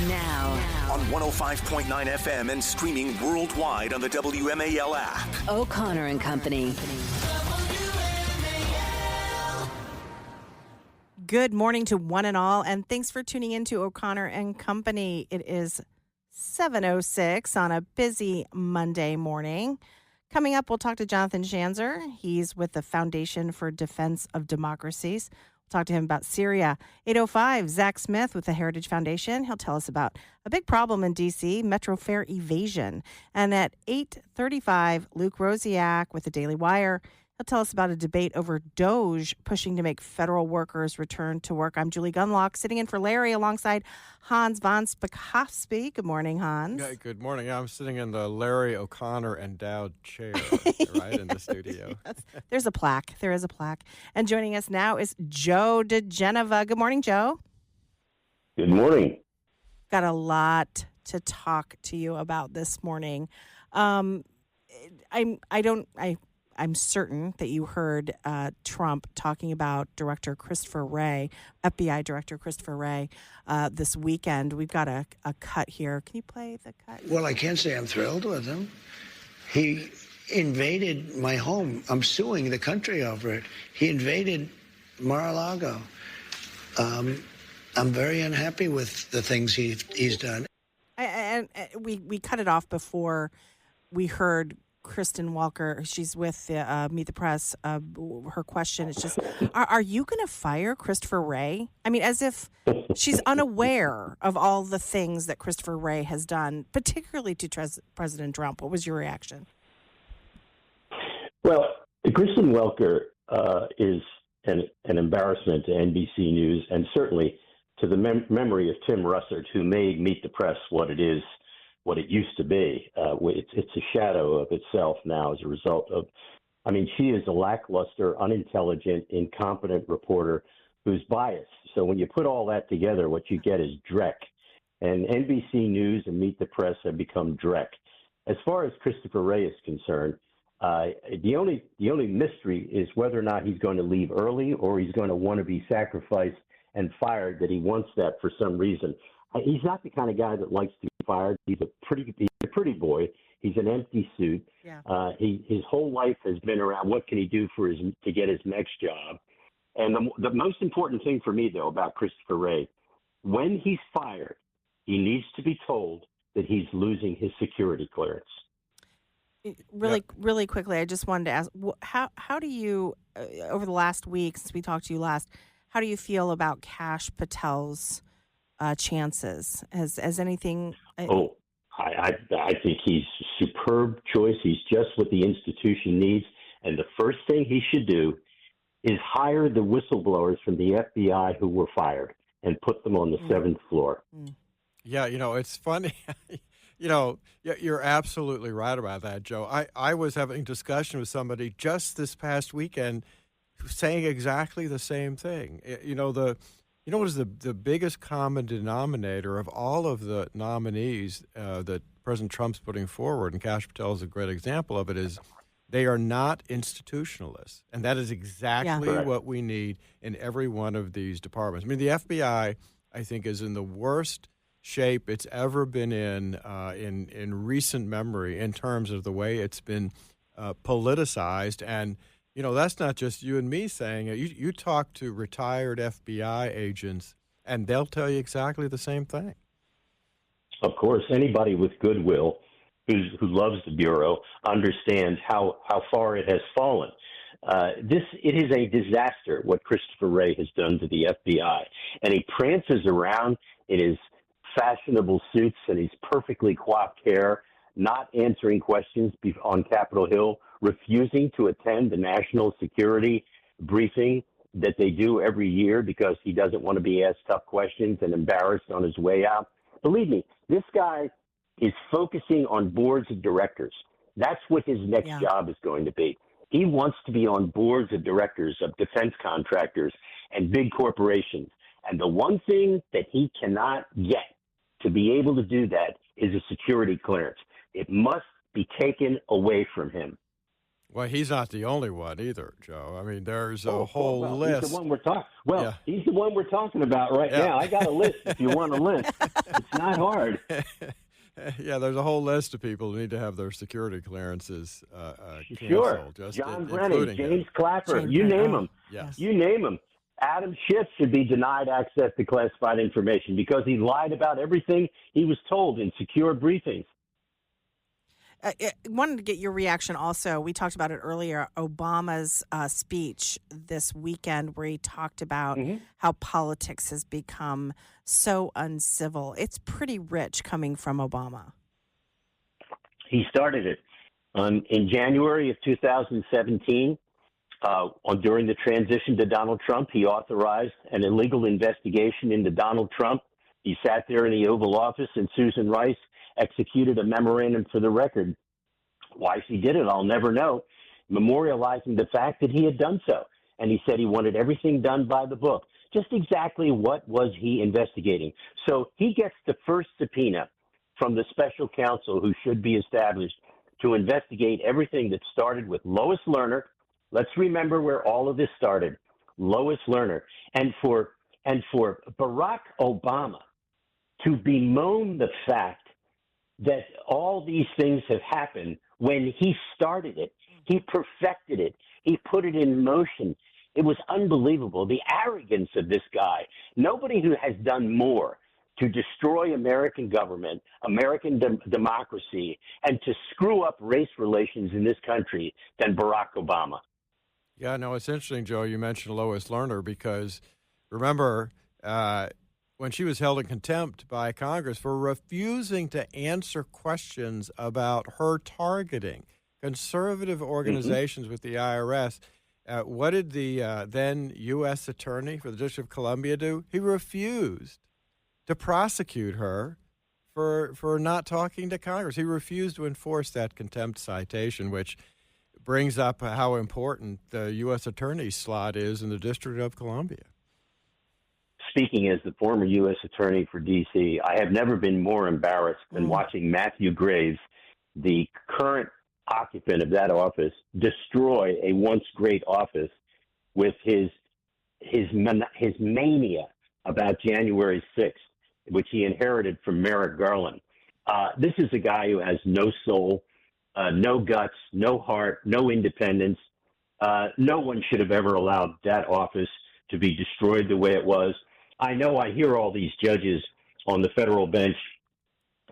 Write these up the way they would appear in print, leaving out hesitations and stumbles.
Now. On 105.9 FM and streaming worldwide on the WMAL app. O'Connor and Company. Good morning to one and all, and thanks for tuning in to O'Connor and Company. It is 7:06 on a busy Monday morning. Coming up, we'll talk to Jonathan Schanzer. He's with the Foundation for Defense of Democracies. We'll talk to him about Syria. 8:05, Zach Smith with the Heritage Foundation. He'll tell us about a big problem in D.C., Metro fare evasion. And at 8:35, Luke Rosiak with the Daily Wire. He'll tell us about a debate over DOGE pushing to make federal workers return to work. I'm Julie Gunlock, sitting in for Larry alongside Hans von Spakovsky. Good morning, Hans. Yeah, good morning. Yeah, I'm sitting in the Larry O'Connor endowed chair, right, in the studio. Yes. There's a plaque. There is a plaque. And joining us now is Joe diGenova. Good morning, Joe. Good morning. Got a lot to talk to you about this morning. I'm certain that you heard Trump talking about Director Christopher Wray, FBI Director Christopher Wray, this weekend. We've got a cut here. Can you play the cut? Well, I can't say I'm thrilled with him. He invaded my home. I'm suing the country over it. He invaded Mar-a-Lago. I'm very unhappy with the things he's done. And we cut it off before we heard Kristen Walker. She's with the Meet the Press. Her question is just, are you going to fire Christopher Wray? I mean, as if she's unaware of all the things that Christopher Wray has done, particularly to President Trump. What was your reaction? Well, Kristen Welker is an embarrassment to NBC News and certainly to the memory of Tim Russert, who made Meet the Press what it is, what it used to be. It's a shadow of itself now as a result of, she is a lackluster, unintelligent, incompetent reporter who's biased. So when you put all that together, what you get is dreck. And NBC News and Meet the Press have become dreck. As far as Christopher Wray is concerned, the only mystery is whether or not he's going to leave early or he's going to want to be sacrificed and fired, that he wants that for some reason. He's not the kind of guy that likes to be fired. He's a pretty boy. He's an empty suit. Yeah. His whole life has been around what can he do to get his next job. And the most important thing for me, though, about Christopher Wray, when he's fired, he needs to be told that he's losing his security clearance. Really quickly, I just wanted to ask, how do you, over the last week since we talked to you last, how do you feel about Kash Patel's chances? Has anything? I think he's a superb choice. He's just what the institution needs. And the first thing he should do is hire the whistleblowers from the FBI who were fired and put them on the seventh floor. Yeah, it's funny. You're absolutely right about that, Joe. I was having a discussion with somebody just this past weekend saying exactly the same thing. What is the biggest common denominator of all of the nominees that President Trump's putting forward, and Kash Patel is a great example of it, is they are not institutionalists. And that is exactly what we need in every one of these departments. The FBI, I think, is in the worst shape it's ever been in recent memory in terms of the way it's been politicized. And that's not just you and me saying it. You talk to retired FBI agents, and they'll tell you exactly the same thing. Of course, anybody with goodwill who loves the Bureau understands how far it has fallen. It is a disaster what Christopher Wray has done to the FBI. And he prances around in his fashionable suits and his perfectly coiffed hair, not answering questions on Capitol Hill, refusing to attend the national security briefing that they do every year because he doesn't want to be asked tough questions and embarrassed on his way out. Believe me, this guy is focusing on boards of directors. That's what his next job is going to be. He wants to be on boards of directors of defense contractors and big corporations. And the one thing that he cannot get to be able to do that is a security clearance. It must be taken away from him. Well, he's not the only one either, Joe. I mean, there's a whole list. He's the one we're talking. He's the one we're talking about right now. I got a list. If you want a list, it's not hard. Yeah, there's a whole list of people who need to have their security clearances canceled. Sure. Just John Brennan, James Clapper, James you Brennan. name them. Yes. You name them. Adam Schiff should be denied access to classified information because he lied about everything he was told in secure briefings. I wanted to get your reaction also. We talked about it earlier, Obama's speech this weekend where he talked about how politics has become so uncivil. It's pretty rich coming from Obama. He started it in January of 2017. During the transition to Donald Trump, he authorized an illegal investigation into Donald Trump. He sat there in the Oval Office, and Susan Rice executed a memorandum for the record. Why she did it, I'll never know, memorializing the fact that he had done so. And he said he wanted everything done by the book. Just exactly what was he investigating? So he gets the first subpoena from the special counsel who should be established to investigate everything that started with Lois Lerner. Let's remember where all of this started. Lois Lerner. And for Barack Obama to bemoan the fact that all these things have happened when he started it, he perfected it, he put it in motion. It was unbelievable. The arrogance of this guy. Nobody who has done more to destroy American government, American democracy, and to screw up race relations in this country than Barack Obama. Yeah, no, it's interesting, Joe, you mentioned Lois Lerner because remember when she was held in contempt by Congress for refusing to answer questions about her targeting conservative organizations with the IRS. What did the then U.S. Attorney for the District of Columbia do? He refused to prosecute her for not talking to Congress. He refused to enforce that contempt citation, which brings up how important the U.S. Attorney's slot is in the District of Columbia. Speaking as the former U.S. Attorney for D.C., I have never been more embarrassed than watching Matthew Graves, the current occupant of that office, destroy a once great office with his mania about January 6th, which he inherited from Merrick Garland. This is a guy who has no soul, no guts, no heart, no independence. No one should have ever allowed that office to be destroyed the way it was. I know I hear all these judges on the federal bench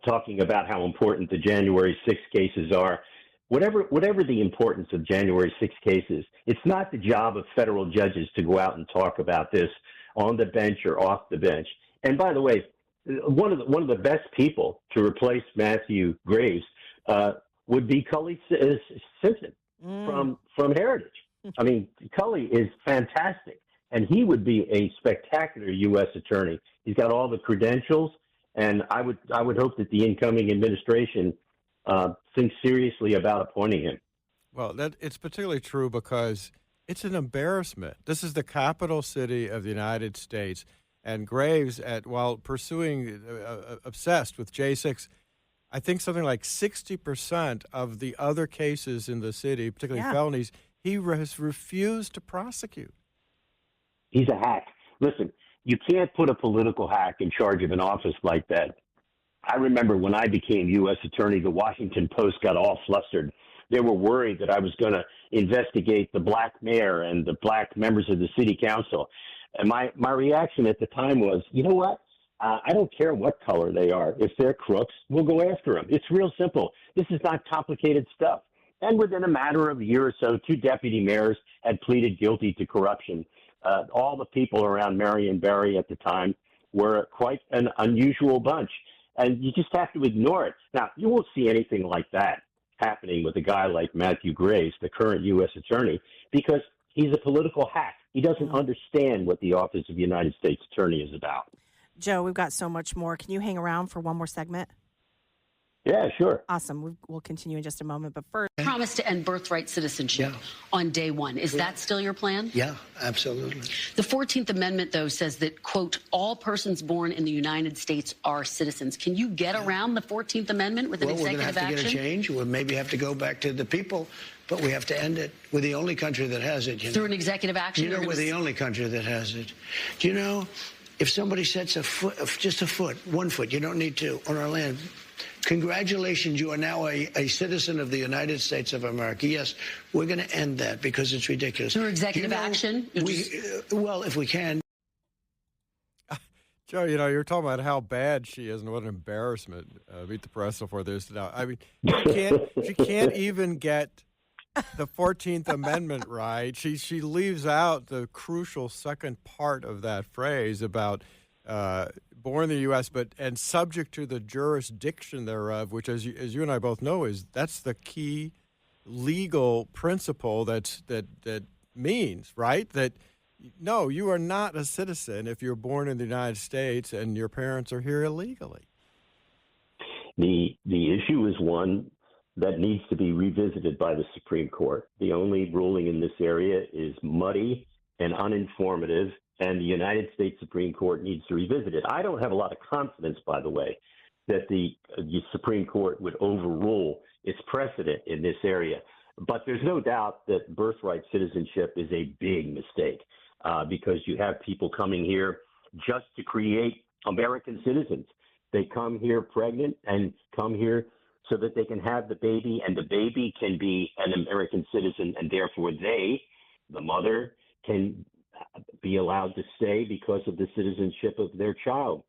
talking about how important the January 6 cases are. Whatever the importance of January 6 cases, it's not the job of federal judges to go out and talk about this on the bench or off the bench. And by the way, one of the best people to replace Matthew Graves would be Cully Simpson from Heritage. I mean, Cully is fantastic, and he would be a spectacular U.S. attorney. He's got all the credentials, and I would hope that the incoming administration thinks seriously about appointing him. Well, it's particularly true because it's an embarrassment. This is the capital city of the United States, and Graves, while pursuing, obsessed with J6, I think something like 60% of the other cases in the city, particularly felonies, he has refused to prosecute. He's a hack. Listen, you can't put a political hack in charge of an office like that. I remember when I became U.S. Attorney, the Washington Post got all flustered. They were worried that I was going to investigate the black mayor and the black members of the city council. And my reaction at the time was, you know what? I don't care what color they are. If they're crooks, we'll go after them. It's real simple. This is not complicated stuff. And within a matter of a year or so, 2 deputy mayors had pleaded guilty to corruption. All the people around Marion Barry at the time were quite an unusual bunch. And you just have to ignore it. Now, you won't see anything like that happening with a guy like Matthew Graves, the current U.S. Attorney, because he's a political hack. He doesn't understand what the Office of United States Attorney is about. Joe, we've got so much more. Can you hang around for one more segment? Yeah, sure. Awesome. We'll continue in just a moment. But first, promise to end birthright citizenship on day one. Is that still your plan? Yeah, absolutely. The 14th Amendment, though, says that, quote, all persons born in the United States are citizens. Can you get around the 14th Amendment with an executive action? We're going to have to get a change. We'll maybe have to go back to the people but we have to end it. We're the only country that has it. Through an executive action? You know, we're the only country that has it. Do you know, if somebody sets a foot, just a foot, 1 foot, you don't need two, on our land, congratulations, you are now a citizen of the United States of America. Yes, we're going to end that because it's ridiculous. Through executive action? Well, if we can. Joe, you know, you're talking about how bad she is and what an embarrassment. Meet the press for this now. I mean, she can't even get the 14th Amendment right. She leaves out the crucial second part of that phrase about born in the U.S. and subject to the jurisdiction thereof, which, as you and I both know, that's the key legal principle that means, right, that. No, you are not a citizen if you're born in the United States and your parents are here illegally. The issue is one that needs to be revisited by the Supreme Court. The only ruling in this area is muddy and uninformative, and the United States Supreme Court needs to revisit it. I don't have a lot of confidence, by the way, that the Supreme Court would overrule its precedent in this area. But there's no doubt that birthright citizenship is a big mistake. Because you have people coming here just to create American citizens. They come here pregnant and come here so that they can have the baby, and the baby can be an American citizen, and therefore they, the mother, can be allowed to stay because of the citizenship of their child.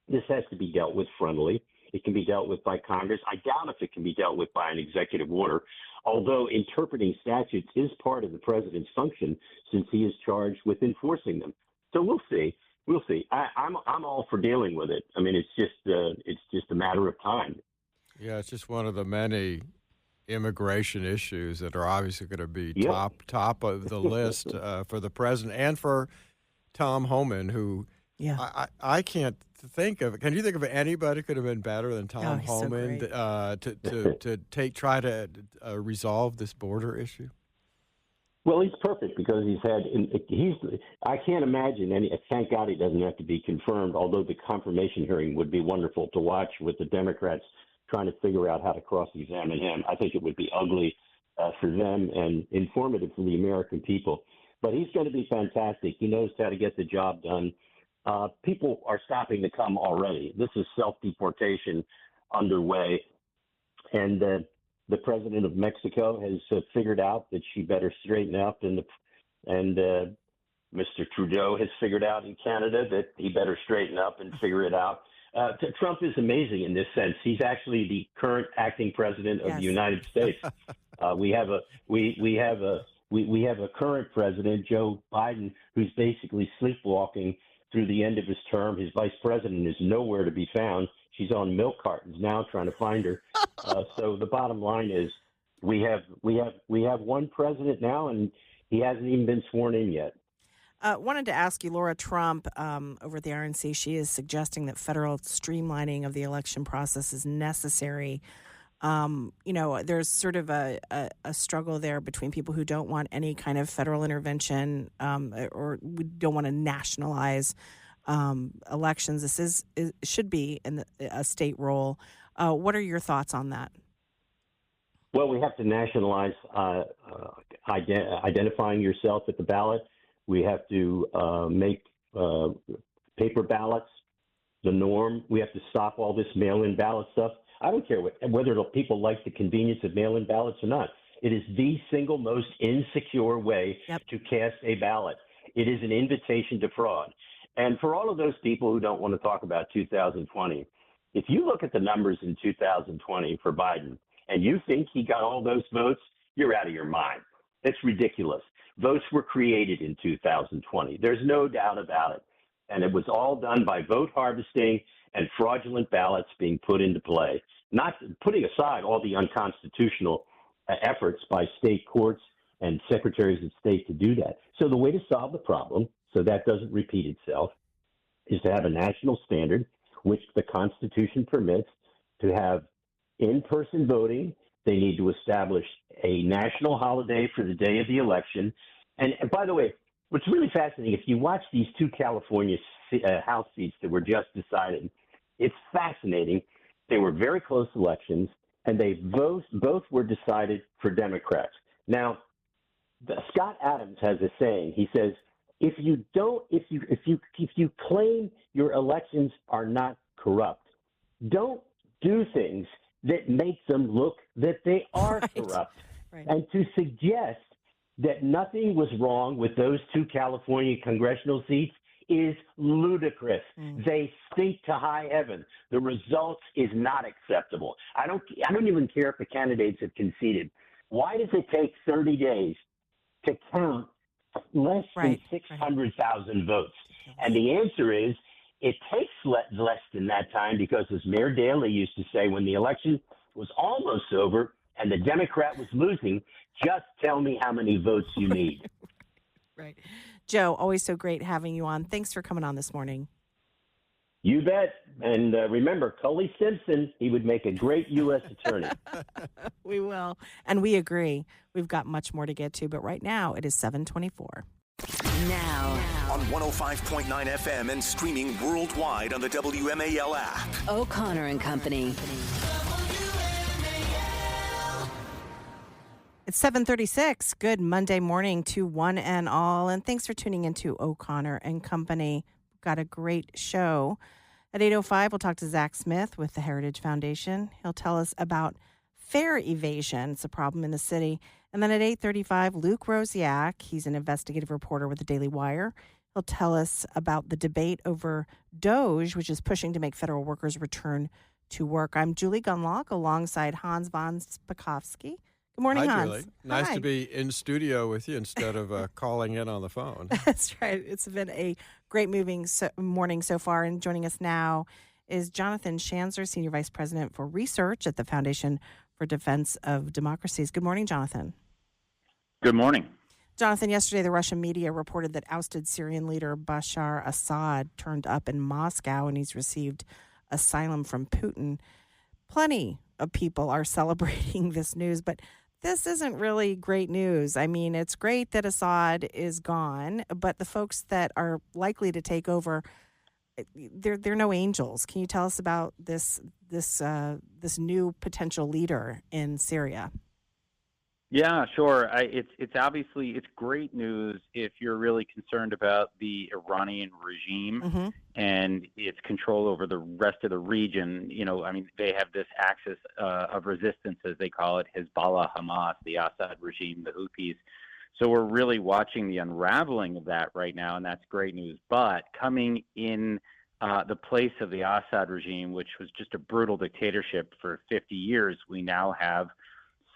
This has to be dealt with friendly. It can be dealt with by Congress. I doubt if it can be dealt with by an executive order, although interpreting statutes is part of the president's function since he is charged with enforcing them. So we'll see. We'll see. I'm all for dealing with it. I mean, it's just a matter of time. Yeah, it's just one of the many immigration issues that are obviously going to be top of the list for the president and for Tom Homan, who I can't think of. Can you think of anybody who could have been better than Tom Homan to try to resolve this border issue? Well, he's perfect because I can't imagine any. Thank God he doesn't have to be confirmed. Although the confirmation hearing would be wonderful to watch with the Democrats trying to figure out how to cross-examine him. I think it would be ugly for them and informative for the American people. But he's going to be fantastic. He knows how to get the job done. People are stopping to come already. This is self-deportation underway. And the president of Mexico has figured out that she better straighten up. And Mr. Trudeau has figured out in Canada that he better straighten up and figure it out. Trump is amazing in this sense. He's actually the current acting president of the United States. We have a current president, Joe Biden, who's basically sleepwalking through the end of his term. His vice president is nowhere to be found. She's on milk cartons now trying to find her. So the bottom line is we have one president now, and he hasn't even been sworn in yet. Wanted to ask you, Laura Trump, over at the RNC, she is suggesting that federal streamlining of the election process is necessary. There's sort of a struggle there between people who don't want any kind of federal intervention or we don't want to nationalize elections. This should be a state role. What are your thoughts on that? Well, we have to nationalize identifying yourself at the ballot. We have to make paper ballots the norm. We have to stop all this mail-in ballot stuff. I don't care whether people like the convenience of mail-in ballots or not. It is the single most insecure way to cast a ballot. It is an invitation to fraud. And for all of those people who don't want to talk about 2020, if you look at the numbers in 2020 for Biden and you think he got all those votes, you're out of your mind. It's ridiculous. Votes were created in 2020. There's no doubt about it. And it was all done by vote harvesting and fraudulent ballots being put into play, not putting aside all the unconstitutional efforts by state courts and secretaries of state to do that. So the way to solve the problem, so that doesn't repeat itself, is to have a national standard, which the Constitution permits, to have in-person voting. They need to establish a national holiday for the day of the election. And by the way, what's really fascinating, if you watch these two California House seats that were just decided, it's fascinating. They were very close elections, and they both were decided for Democrats. Now, Scott Adams has a saying. He says, if you claim your elections are not corrupt, don't do things that make them look that they are corrupt. Right. And to suggest that nothing was wrong with those 2 California congressional seats is ludicrous. They stink to high heaven. The results is not acceptable. I don't even care if the candidates have conceded. Why does it take 30 days to count less than 600,000 votes? And the answer is it takes less than that time because, as Mayor Daley used to say, when the election was almost over and the Democrat was losing, just tell me how many votes you need. Right. Joe, always so great having you on. Thanks for coming on this morning. You bet. And remember, Cully Simpson, he would make a great U.S. attorney. We will. And we agree. We've got much more to get to, but right now it is 7:24. Now on 105.9 FM and streaming worldwide on the WMAL app. O'Connor and Company. It's 7:36. Good Monday morning to one and all, and thanks for tuning into O'Connor and Company. We've got a great show. At 8:05, we'll talk to Zach Smith with the Heritage Foundation. He'll tell us about fare evasion. It's a problem in the city. And then at 8:35, Luke Rosiak, he's an investigative reporter with the Daily Wire. He'll tell us about the debate over DOGE, which is pushing to make federal workers return to work. I'm Julie Gunlock alongside Hans von Spakovsky. Good morning, Hi, Hans. Julie. Nice Hi. to be in studio with you instead of calling in on the phone. That's right. It's been a great morning so far. And joining us now is Jonathan Schanzer, Senior Vice President for Research at the Foundation for Defense of Democracies. Good morning, Jonathan. Good morning. Jonathan, yesterday the Russian media reported that ousted Syrian leader Bashar Assad turned up in Moscow and he's received asylum from Putin. Plenty of people are celebrating this news, but this isn't really great news. I mean, it's great that Assad is gone, but the folks that are likely to take over, they're no angels. Can you tell us about this new potential leader in Syria? Yeah, sure. It's great news if you're really concerned about the Iranian regime and its control over the rest of the region. You know, I mean, they have this axis of resistance, as they call it, Hezbollah, Hamas, the Assad regime, the Houthis. So we're really watching the unraveling of that right now, and that's great news. But coming in the place of the Assad regime, which was just a brutal dictatorship for 50 years, we now have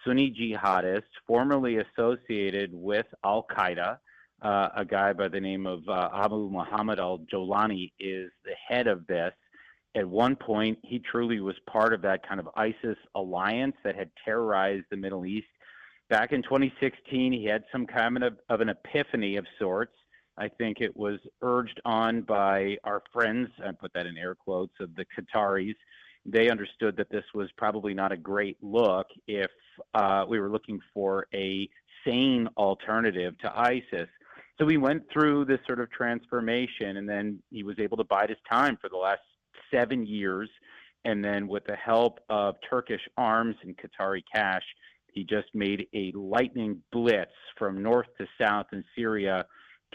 Sunni jihadists formerly associated with al-Qaeda. A guy by the name of Abu Muhammad al-Jolani is the head of this. At one point, he truly was part of that kind of ISIS alliance that had terrorized the Middle East. Back in 2016, he had some kind of an epiphany of sorts. I think it was urged on by our friends, I put that in air quotes, of the Qataris. They understood that this was probably not a great look if we were looking for a sane alternative to ISIS. So he went through this sort of transformation, and then he was able to bide his time for the last 7 years. And then with the help of Turkish arms and Qatari cash, he just made a lightning blitz from north to south in Syria,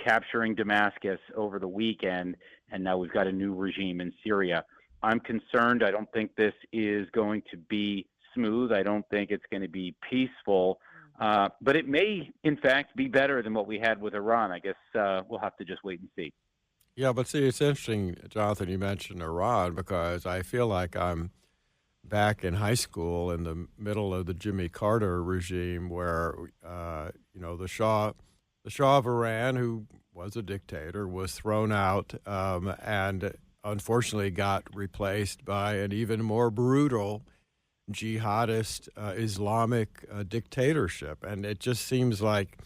capturing Damascus over the weekend. And now we've got a new regime in Syria. I'm concerned. I don't think this is going to be smooth. I don't think it's going to be peaceful. But it may, in fact, be better than what we had with Iran. I guess we'll have to just wait and see. Yeah, but see, it's interesting, Jonathan, you mentioned Iran, because I feel like I'm back in high school in the middle of the Jimmy Carter regime where, the Shah of Iran, who was a dictator, was thrown out and unfortunately got replaced by an even more brutal jihadist Islamic dictatorship. And it just seems like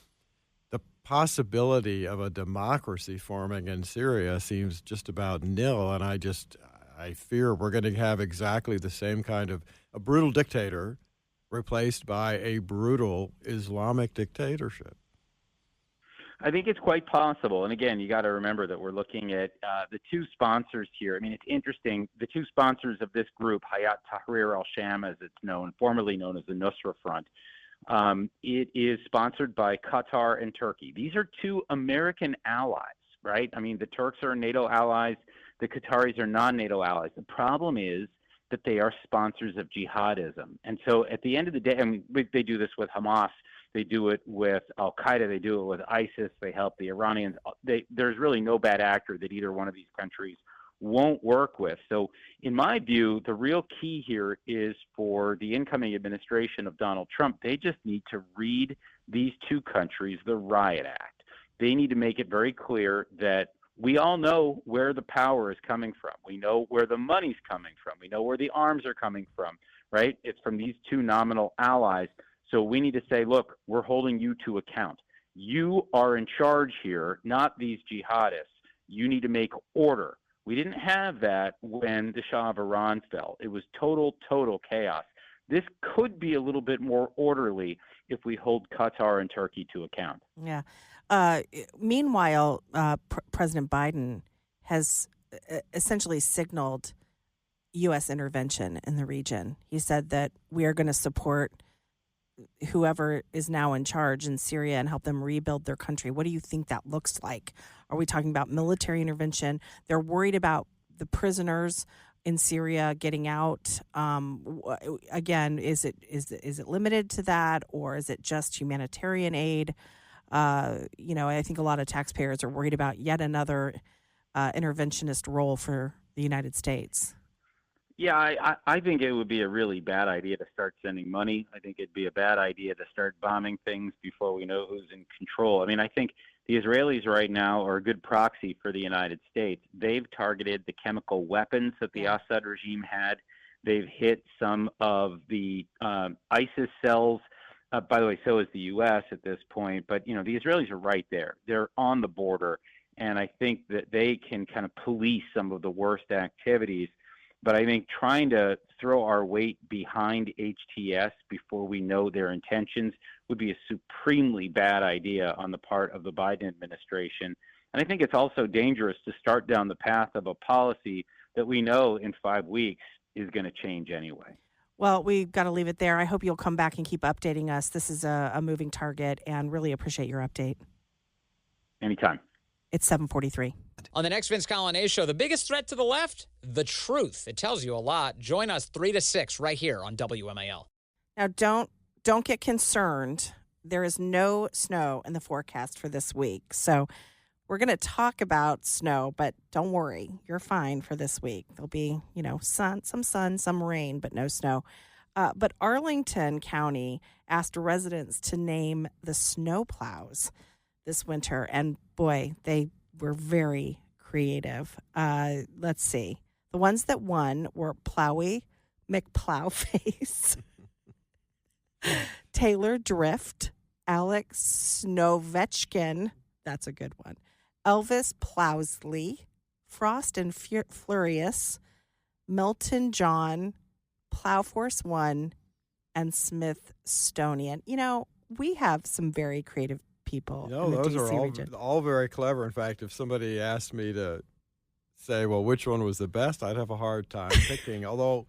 the possibility of a democracy forming in Syria seems just about nil. And I fear we're going to have exactly the same kind of a brutal dictator replaced by a brutal Islamic dictatorship. I think it's quite possible. And again, you got to remember that we're looking at the two sponsors here. I mean, it's interesting. The two sponsors of this group, Hayat Tahrir al-Sham, as it's known, formerly known as the Nusra Front, It is sponsored by Qatar and Turkey. These are two American allies, right? I mean, the Turks are NATO allies. The Qataris are non-NATO allies. The problem is that they are sponsors of jihadism. And so at the end of the day, I mean, they do this with Hamas. They do it with al-Qaeda. They do it with ISIS. They help the Iranians. There's really no bad actor that either one of these countries won't work with. So in my view, the real key here is for the incoming administration of Donald Trump, they just need to read these two countries the Riot Act. They need to make it very clear that we all know where the power is coming from. We know where the money's coming from. We know where the arms are coming from, right? It's from these two nominal allies. So we need to say, look, we're holding you to account. You are in charge here, not these jihadists. You need to make order. We didn't have that when the Shah of Iran fell. It was total chaos. This could be a little bit more orderly if we hold Qatar and Turkey to account. Yeah. Meanwhile, President Biden has essentially signaled U.S. intervention in the region. He said that we are going to support whoever is now in charge in Syria and help them rebuild their country. What do you think that looks like? Are we talking about military intervention? They're worried about the prisoners in Syria getting out. Again, is it limited to that, or is it just humanitarian aid? I think a lot of taxpayers are worried about yet another interventionist role for the United States. Yeah, I think it would be a really bad idea to start sending money. I think it'd be a bad idea to start bombing things before we know who's in control. I mean, I think the Israelis right now are a good proxy for the United States. They've targeted the chemical weapons that the Assad regime had. They've hit some of the ISIS cells. By the way, so is the U.S. at this point. But, the Israelis are right there. They're on the border. And I think that they can kind of police some of the worst activities. But I think trying to throw our weight behind HTS before we know their intentions would be a supremely bad idea on the part of the Biden administration. And I think it's also dangerous to start down the path of a policy that we know in 5 weeks is going to change anyway. Well, we've got to leave it there. I hope you'll come back and keep updating us. This is a moving target, and really appreciate your update. Anytime. It's 7:43. On the next Vince Coglianese show, the biggest threat to the left, the truth. It tells you a lot. Join us 3 to 6 right here on WMAL. Now, don't get concerned. There is no snow in the forecast for this week. So we're going to talk about snow, but don't worry. You're fine for this week. There'll be, sun, some rain, but no snow. But Arlington County asked residents to name the snow plows this winter. And boy, they were very creative. Let's see. The ones that won were Plowy McPlowface, Taylor Drift, Alex Snovechkin. That's a good one. Elvis Plowsley, Frost and Furious, Milton John, Plowforce One, and Smithsonian. We have some very creative people. In the those DC are region. all very clever. In fact, if somebody asked me to say, well, which one was the best, I'd have a hard time picking. Although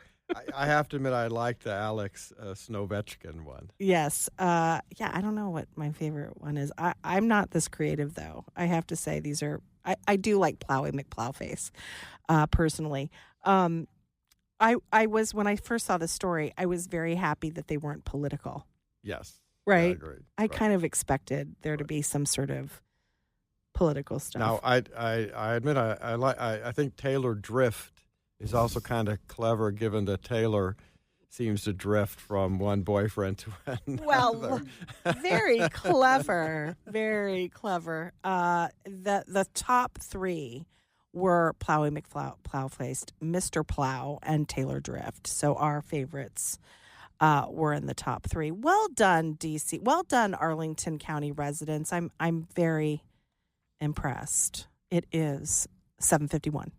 I have to admit, I like the Alex Snovechkin one. Yes. I don't know what my favorite one is. I'm not this creative, though. I have to say these are – I do like Plowy McPlowface personally. I was – when I first saw the story, I was very happy that they weren't political. Yes. Right? I agree. I kind of expected there to be some sort of political stuff. Now, I admit I think Taylor Drift is also kind of clever, given that Taylor seems to drift from one boyfriend to another. Well, very clever, very clever. The top three were Plowy McPlowface, Mr. Plow, and Taylor Drift. So our favorites were in the top three. Well done, DC. Well done, Arlington County residents. I'm very impressed. It is 7:51.